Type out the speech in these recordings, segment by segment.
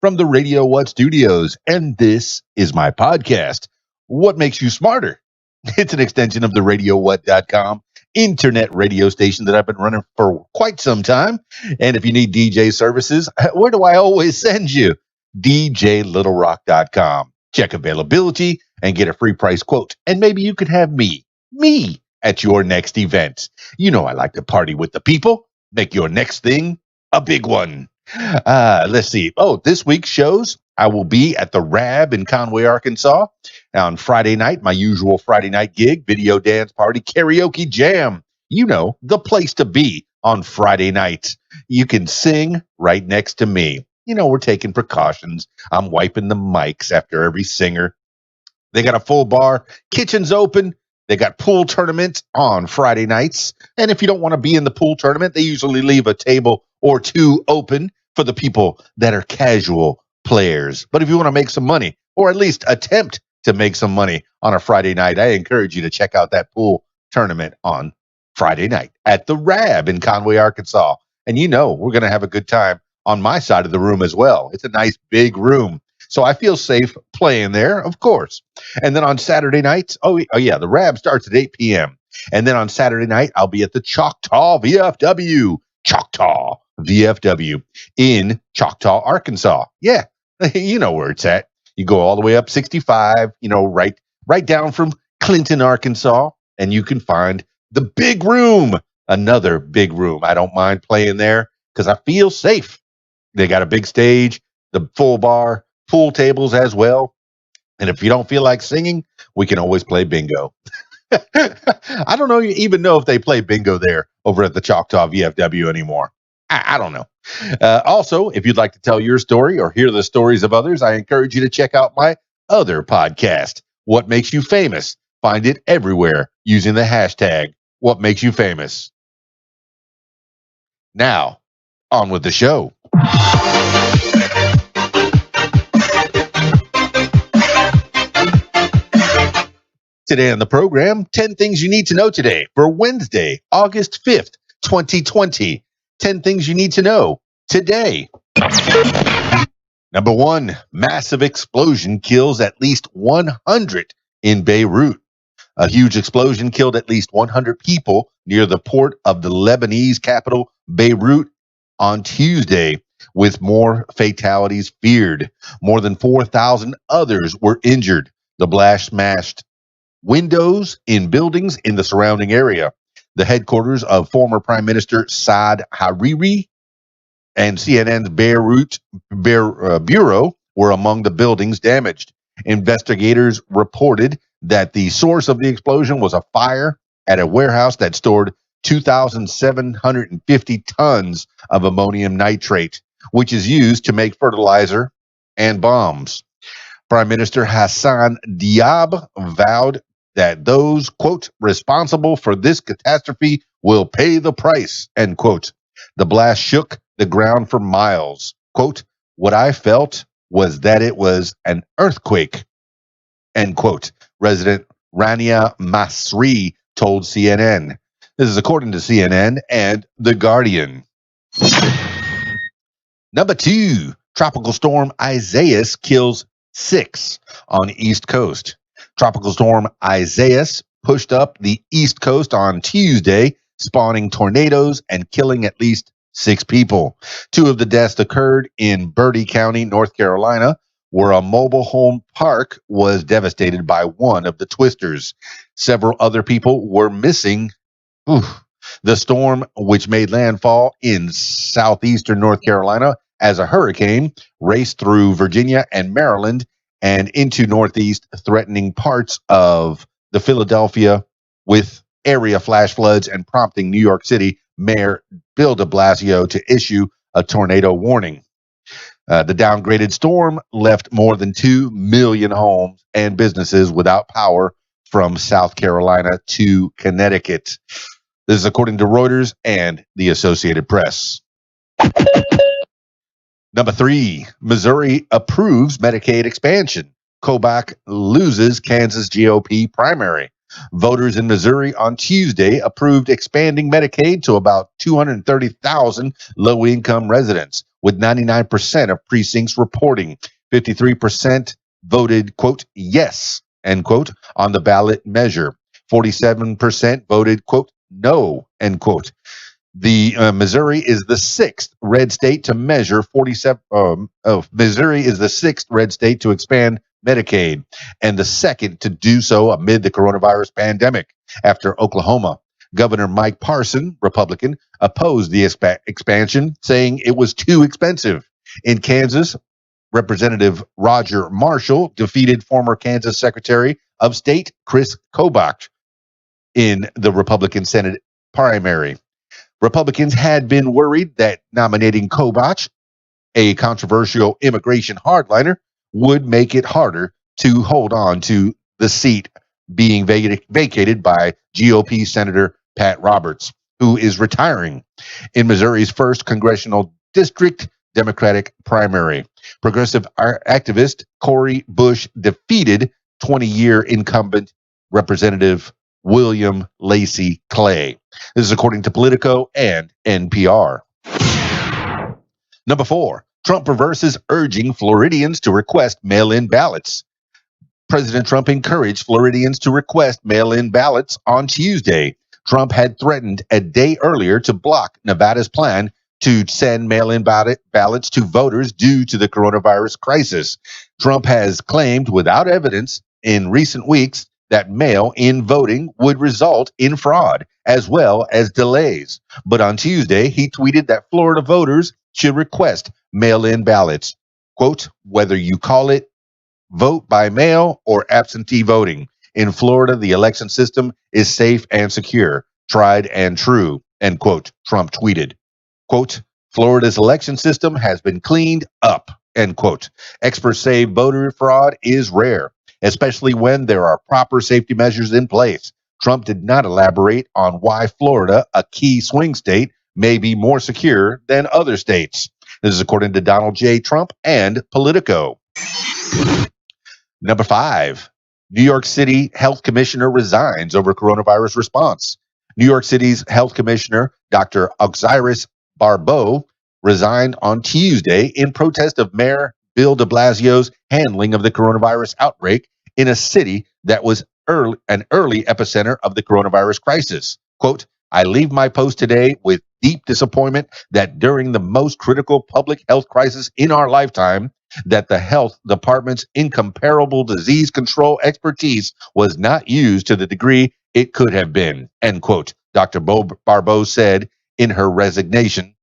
from the Radio What Studios, and this is my podcast, What Makes You Smarter? It's an extension of the RadioWhat.com internet radio station that I've been running for quite some time. And if you need DJ services, where do I always send you? DJLittleRock.com. Check availability and get a free price quote. And maybe you could have me at your next event. You know I like to party with the people. Make your next thing a big one. Let's see. Oh, this week's shows, I will be at the Rab in Conway, Arkansas on Friday night, my usual Friday night gig, video dance party, karaoke jam. You know, the place to be on Friday nights. You can sing right next to me. You know, we're taking precautions. I'm wiping the mics after every singer. They got a full bar, kitchen's open. They got pool tournaments on Friday nights. And if you don't want to be in the pool tournament, they usually leave a table or two open for the people that are casual players. But if you want to make some money, or at least attempt to make some money on a Friday night, I encourage you to check out that pool tournament on Friday night at the Rab in Conway, Arkansas. And you know, we're going to have a good time on my side of the room as well. It's a nice big room. So I feel safe playing there, of course. And then on Saturday nights, oh yeah, the Rab starts at 8 p.m. And then on Saturday night, I'll be at the Choctaw VFW in Choctaw, Arkansas. Yeah, you know where it's at. You go all the way up 65, you know, right down from Clinton, Arkansas, and you can find the big room, another big room. I don't mind playing there because I feel safe. They got a big stage, the full bar, pool tables as well. And if you don't feel like singing, we can always play bingo. I don't even know if they play bingo there over at the Choctaw VFW anymore. I don't know. Also, if you'd like to tell your story or hear the stories of others, I encourage you to check out my other podcast, What Makes You Famous. Find it everywhere using the hashtag What Makes You Famous. Now, on with the show. Today on the program, 10 things you need to know today for Wednesday, August 5th, 2020. 10 things you need to know today. Number 1, massive explosion kills at least 100 in Beirut. A huge explosion killed at least 100 people near the port of the Lebanese capital, Beirut, on Tuesday, with more fatalities feared. More than 4,000 others were injured. The blast smashed windows in buildings in the surrounding area. The headquarters of former Prime Minister Saad Hariri and CNN's Beirut Bureau were among the buildings damaged. Investigators reported that the source of the explosion was a fire at a warehouse that stored 2,750 tons of ammonium nitrate, which is used to make fertilizer and bombs. Prime Minister Hassan Diab vowed that those, quote, responsible for this catastrophe will pay the price, end quote. The blast shook the ground for miles. Quote, what I felt was that it was an earthquake, end quote. Resident Rania Masri told CNN. This is according to CNN and The Guardian. Number 2, tropical storm Isaias kills 6 on East Coast. Tropical storm Isaias pushed up the East Coast on Tuesday, spawning tornadoes and killing at least 6 people. 2 of the deaths occurred in Bertie County, North Carolina, where a mobile home park was devastated by one of the twisters. Several other people were missing. The storm, which made landfall in southeastern North Carolina as a hurricane, raced through Virginia and Maryland and into Northeast, threatening parts of the Philadelphia with area flash floods and prompting New York City Mayor Bill de Blasio to issue a tornado warning. The downgraded storm left more than 2 million homes and businesses without power from South Carolina to Connecticut. This is according to Reuters and the Associated Press. Number 3, Missouri approves Medicaid expansion. Kobach loses Kansas GOP primary. Voters in Missouri on Tuesday approved expanding Medicaid to about 230,000 low-income residents, with 99% of precincts reporting. 53% voted, quote, yes, end quote, on the ballot measure. 47% voted, quote, no, end quote. The Missouri is the sixth red state to measure 47. Missouri is the sixth red state to expand Medicaid, and the second to do so amid the coronavirus pandemic, after Oklahoma. Governor Mike Parson, Republican, opposed the expansion, saying it was too expensive. In Kansas, Representative Roger Marshall defeated former Kansas Secretary of State Chris Kobach in the Republican Senate primary. Republicans had been worried that nominating Kobach, a controversial immigration hardliner, would make it harder to hold on to the seat being vacated by GOP Senator Pat Roberts, who is retiring in Missouri's first congressional district Democratic primary. Progressive activist Cori Bush defeated 20-year incumbent Representative William Lacey Clay. This is according to Politico and NPR. Number 4, Trump reverses urging Floridians to request mail-in ballots. President Trump encouraged Floridians to request mail-in ballots on Tuesday. Trump had threatened a day earlier to block Nevada's plan to send mail-in ballots to voters due to the coronavirus crisis. Trump has claimed without evidence in recent weeks that mail-in voting would result in fraud as well as delays. But on Tuesday, he tweeted that Florida voters should request mail-in ballots. Quote, whether you call it vote by mail or absentee voting. In Florida, the election system is safe and secure, tried and true, end quote, Trump tweeted. Quote, Florida's election system has been cleaned up, end quote. Experts say voter fraud is rare, especially when there are proper safety measures in place. Trump did not elaborate on why Florida, a key swing state, may be more secure than other states. This is according to Donald J. Trump and Politico. Number 5, New York City Health Commissioner resigns over coronavirus response. New York City's Health Commissioner, Dr. Osiris Barbeau, resigned on Tuesday in protest of Mayor Bill de Blasio's handling of the coronavirus outbreak in a city that was an early epicenter of the coronavirus crisis. Quote, I leave my post today with deep disappointment that during the most critical public health crisis in our lifetime, that the health department's incomparable disease control expertise was not used to the degree it could have been, end quote, Dr. Barbeau said in her resignation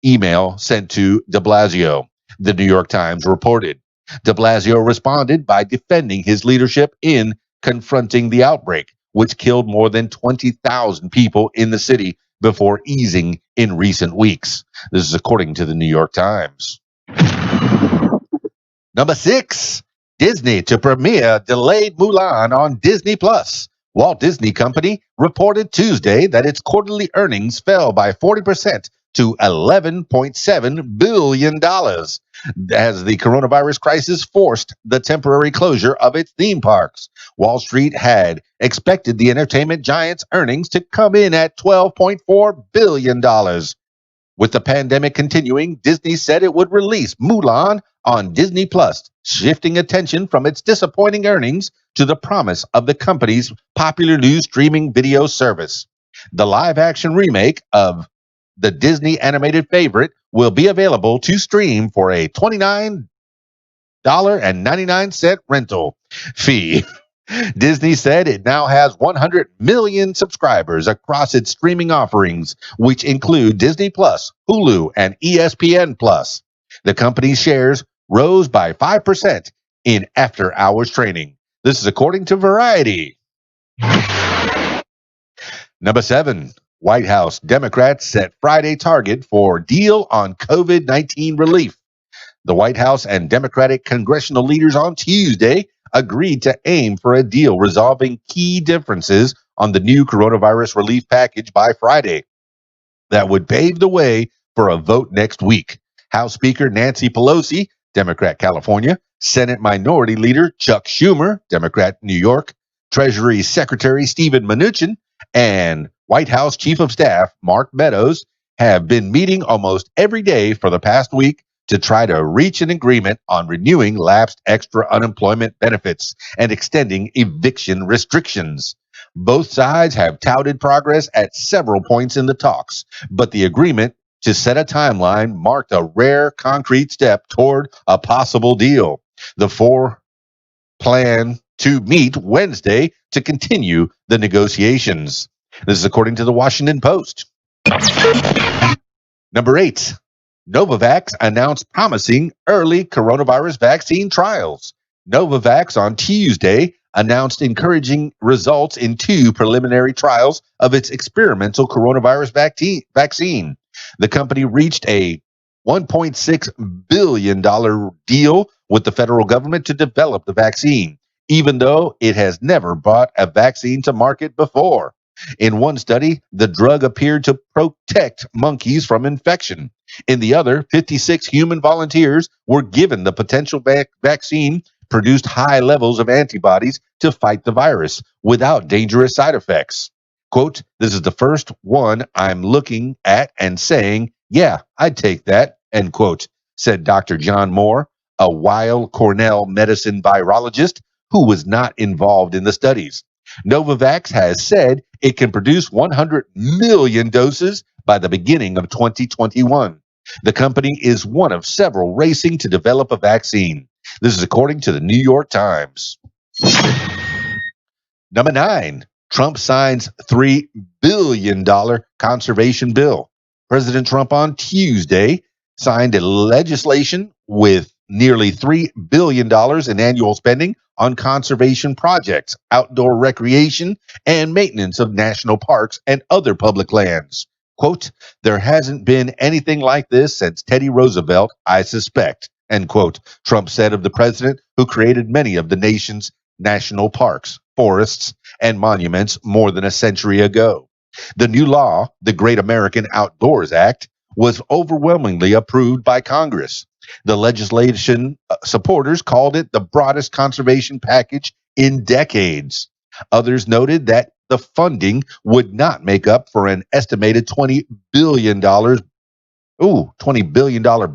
email sent to de Blasio, the New York Times reported. De Blasio responded by defending his leadership in confronting the outbreak, which killed more than 20,000 people in the city before easing in recent weeks. This is according to the New York Times. Number 6, Disney to premiere delayed Mulan on Disney+. Walt Disney Company reported Tuesday that its quarterly earnings fell by 40% to $11.7 billion as the coronavirus crisis forced the temporary closure of its theme parks. Wall Street had expected the entertainment giant's earnings to come in at $12.4 billion. With the pandemic continuing, Disney said it would release Mulan on Disney+, shifting attention from its disappointing earnings to the promise of the company's popular new streaming video service. The live-action remake of the Disney animated favorite will be available to stream for a $29.99 rental fee. Disney said it now has 100 million subscribers across its streaming offerings, which include Disney+, Hulu, and ESPN+. The company's shares rose by 5% in after-hours trading. This is according to Variety. Number 7, White House Democrats set Friday target for deal on COVID-19 relief. The White House and Democratic congressional leaders on Tuesday agreed to aim for a deal resolving key differences on the new coronavirus relief package by Friday. That would pave the way for a vote next week. House Speaker Nancy Pelosi, Democrat California, Senate Minority Leader Chuck Schumer, Democrat New York, Treasury Secretary Steven Mnuchin and White House Chief of Staff Mark Meadows have been meeting almost every day for the past week to try to reach an agreement on renewing lapsed extra unemployment benefits and extending eviction restrictions. Both sides have touted progress at several points in the talks, but the agreement to set a timeline marked a rare concrete step toward a possible deal. The four plan to meet Wednesday to continue the negotiations. This is according to the Washington Post. Number 8, Novovax announced promising early coronavirus vaccine trials. Novovax on Tuesday announced encouraging results in 2 preliminary trials of its experimental coronavirus vaccine. The company reached a $1.6 billion deal with the federal government to develop the vaccine, even though it has never brought a vaccine to market before. In one study, the drug appeared to protect monkeys from infection. In the other, 56 human volunteers were given the potential vaccine, produced high levels of antibodies to fight the virus without dangerous side effects. Quote, "This is the first one I'm looking at and saying, yeah, I'd take that," end quote, said Dr. John Moore, a Weill Cornell medicine virologist who was not involved in the studies. Novovax has said it can produce 100 million doses by the beginning of 2021. The company is one of several racing to develop a vaccine. This is according to the New York Times. Number 9, Trump signs $3 billion conservation bill. President Trump on Tuesday signed a legislation with nearly $3 billion in annual spending on conservation projects, outdoor recreation, and maintenance of national parks and other public lands. Quote, "There hasn't been anything like this since Teddy Roosevelt, I suspect," end quote, Trump said of the president who created many of the nation's national parks, forests, and monuments more than a century ago. The new law, the Great American Outdoors Act, was overwhelmingly approved by Congress. The legislation supporters called it the broadest conservation package in decades. Others noted that the funding would not make up for an estimated $20 billion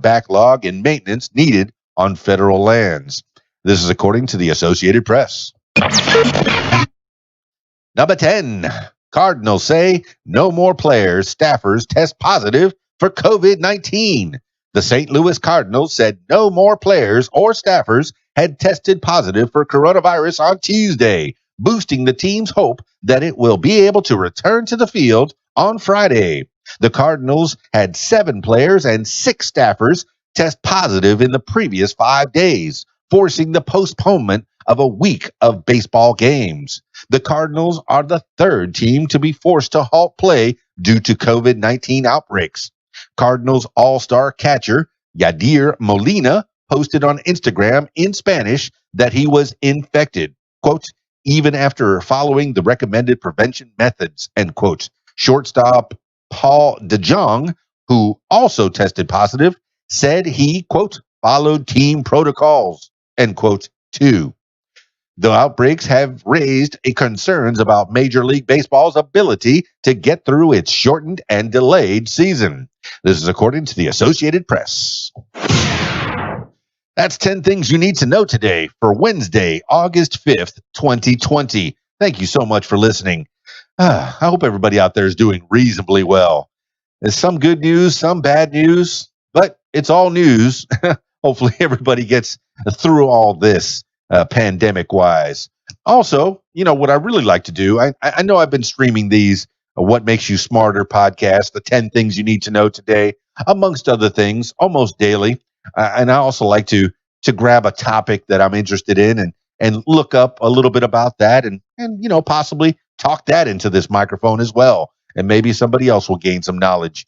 backlog in maintenance needed on federal lands. This is according to the Associated Press. Number 10, Cardinals say no more players, staffers test positive for COVID-19. The St. Louis Cardinals said no more players or staffers had tested positive for coronavirus on Tuesday, boosting the team's hope that it will be able to return to the field on Friday. The Cardinals had 7 players and 6 staffers test positive in the previous 5 days, forcing the postponement of a week of baseball games. The Cardinals are the 3rd team to be forced to halt play due to COVID-19 outbreaks. Cardinals all-star catcher Yadier Molina posted on Instagram in Spanish that he was infected, quote, "even after following the recommended prevention methods," end quote. Shortstop Paul DeJong, who also tested positive, said he, quote, "followed team protocols," end quote, too. The outbreaks have raised concerns about Major League Baseball's ability to get through its shortened and delayed season. This is according to the Associated Press. That's 10 things you need to know today for Wednesday, August 5th, 2020. Thank you so much for listening. I hope everybody out there is doing reasonably well. There's some good news, some bad news, but it's all news. Hopefully everybody gets through all this pandemic-wise. Also, what I really like to do, I know I've been streaming these What Makes You Smarter podcast, the 10 things you need to know today, amongst other things, almost daily. And I also like to grab a topic that I'm interested in and look up a little bit about that and possibly talk that into this microphone as well. And maybe somebody else will gain some knowledge.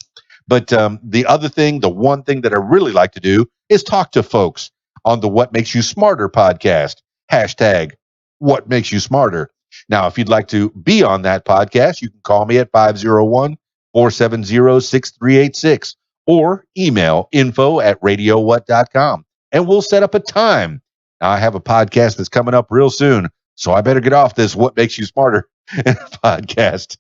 But the one thing that I really like to do is talk to folks on the What Makes You Smarter podcast, hashtag What Makes You Smarter. Now, if you'd like to be on that podcast, you can call me at 501-470-6386 or email info@radiowhat.com, and we'll set up a time. Now, I have a podcast that's coming up real soon, So I better get off this What Makes You Smarter podcast.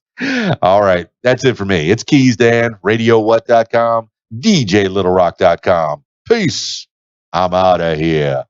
All right. That's it for me. It's KeysDAN, RadioWhat.com, DJLittleRock.com. Peace. I'm out of here.